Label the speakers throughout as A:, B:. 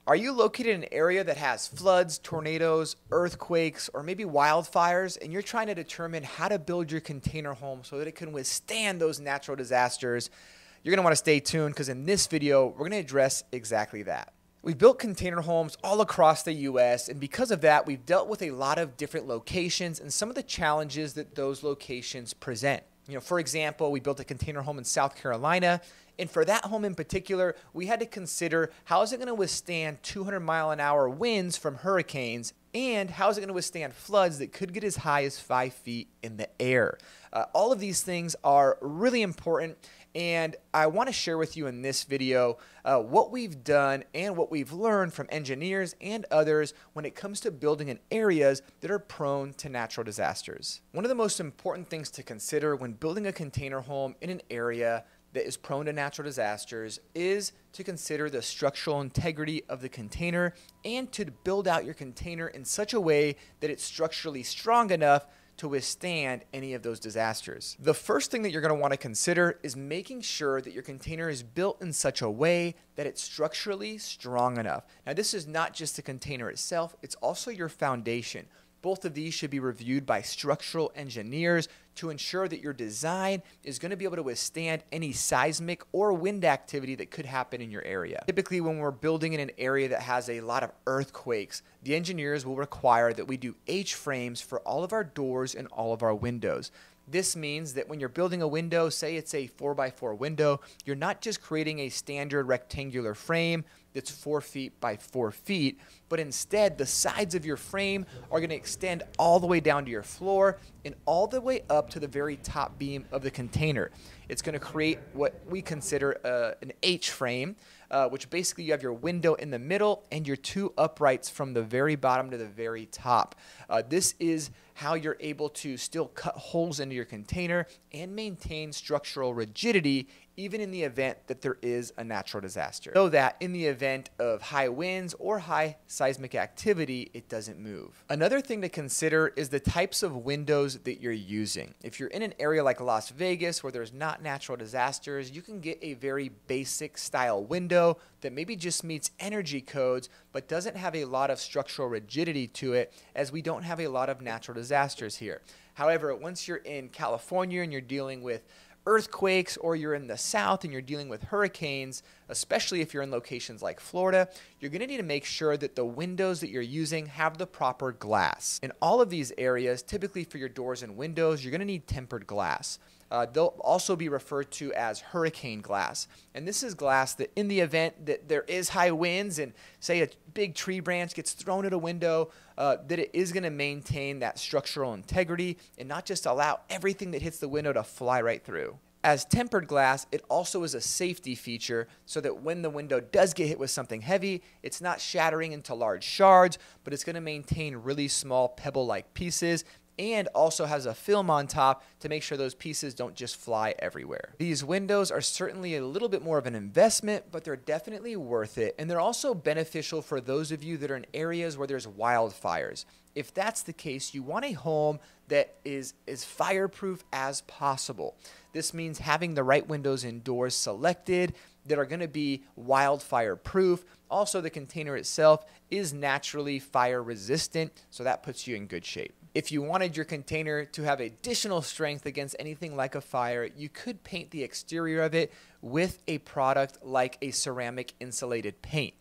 A: Are you located in an area that has floods, tornadoes, earthquakes, or maybe wildfires, and you're trying to determine how to build your container home so that it can withstand those natural disasters? You're going to want to stay tuned because in this video, we're going to address exactly that. We've built container homes all across the U.S., and because of that, we've dealt with a lot of different locations and some of the challenges that those locations present. For example, we built a container home in South Carolina, and for that home in particular, we had to consider how is it going to withstand 200-mile-an-hour winds from hurricanes, and how is it going to withstand floods that could get as high as 5 feet in the air. All of these things are really important, and I want to share with you in this video what we've done and what we've learned from engineers and others when it comes to building in areas that are prone to natural disasters. One of the most important things to consider when building a container home in an area that is prone to natural disasters is to consider the structural integrity of the container and to build out your container in such a way that it's structurally strong enough to withstand any of those disasters. The first thing that you're going to want to consider is making sure that your container is built in such a way that it's structurally strong enough. Now, this is not just the container itself, it's also your foundation. Both of these should be reviewed by structural engineers to ensure that your design is going to be able to withstand any seismic or wind activity that could happen in your area. Typically, when we're building in an area that has a lot of earthquakes, the engineers will require that we do H-frames for all of our doors and all of our windows. This means that when you're building a window, say it's a 4x4 window, you're not just creating a standard rectangular frame that's 4 feet by 4 feet, but instead the sides of your frame are going to extend all the way down to your floor and all the way up to the very top beam of the container. It's going to create what we consider an H-frame, which basically you have your window in the middle and your two uprights from the very bottom to the very top. This is how you're able to still cut holes into your container and maintain structural rigidity even in the event that there is a natural disaster. So that in the event of high winds or high seismic activity, it doesn't move. Another thing to consider is the types of windows that you're using. If you're in an area like Las Vegas where there's not natural disasters, you can get a very basic style window that maybe just meets energy codes but doesn't have a lot of structural rigidity to it, as we don't have a lot of natural disasters here. However, once you're in California and you're dealing with earthquakes, or you're in the South and you're dealing with hurricanes, especially if you're in locations like Florida, you're going to need to make sure that the windows that you're using have the proper glass. In all of these areas, typically for your doors and windows, you're going to need tempered glass. They'll also be referred to as hurricane glass. And this is glass that in the event that there is high winds and say a big tree branch gets thrown at a window, that it is going to maintain that structural integrity and not just allow everything that hits the window to fly right through. As tempered glass, it also is a safety feature so that when the window does get hit with something heavy, it's not shattering into large shards, but it's going to maintain really small pebble-like pieces, and also has a film on top to make sure those pieces don't just fly everywhere. These windows are certainly a little bit more of an investment, but they're definitely worth it, and they're also beneficial for those of you that are in areas where there's wildfires. If that's the case, you want a home that is as fireproof as possible. This means having the right windows and doors selected that are going to be wildfire proof. Also, the container itself is naturally fire resistant, so that puts you in good shape. If you wanted your container to have additional strength against anything like a fire, you could paint the exterior of it with a product like a ceramic insulated paint.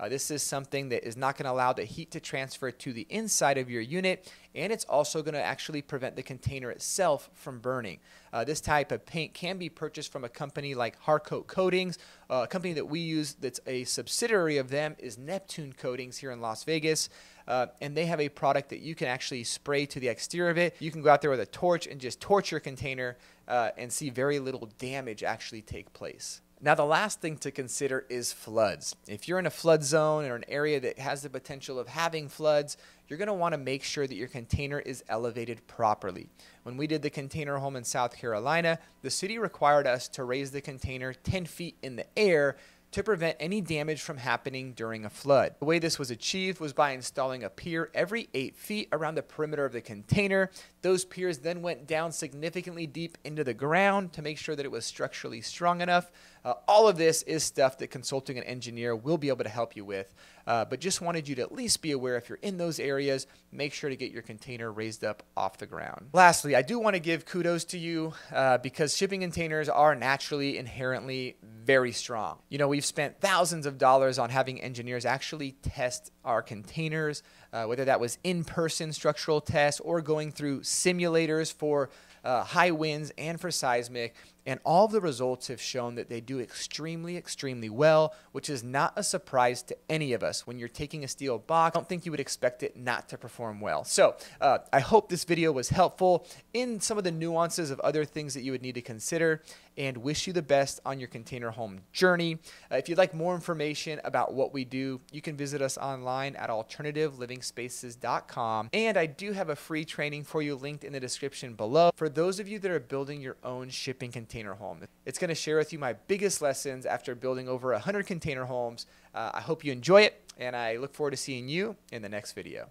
A: This is something that is not going to allow the heat to transfer to the inside of your unit, and it's also going to actually prevent the container itself from burning. This type of paint can be purchased from a company like Harcoat Coatings. A company that we use that's a subsidiary of them is Neptune Coatings here in Las Vegas, and they have a product that you can actually spray to the exterior of it. You can go out there with a torch and just torch your container and see very little damage actually take place. Now, the last thing to consider is floods. If you're in a flood zone or an area that has the potential of having floods, you're going to want to make sure that your container is elevated properly. When we did the container home in South Carolina, the city required us to raise the container 10 feet in the air to prevent any damage from happening during a flood. The way this was achieved was by installing a pier every 8 feet around the perimeter of the container. Those piers then went down significantly deep into the ground to make sure that it was structurally strong enough All of this is stuff that consulting an engineer will be able to help you with, but just wanted you to at least be aware if you're in those areas, make sure to get your container raised up off the ground. Lastly, I do want to give kudos to you because shipping containers are naturally, inherently very strong. You know, we've spent thousands of dollars on having engineers actually test our containers, whether that was in-person structural tests or going through simulators for high winds and for seismic. And all of the results have shown that they do extremely, extremely well, which is not a surprise to any of us. When you're taking a steel box, I don't think you would expect it not to perform well. So I hope this video was helpful in some of the nuances of other things that you would need to consider, and wish you the best on your container home journey. If you'd like more information about what we do, you can visit us online at alternativeliving-spaces.com. And I do have a free training for you linked in the description below for those of you that are building your own shipping container home. It's going to share with you my biggest lessons after building over 100 container homes. I hope you enjoy it, and I look forward to seeing you in the next video.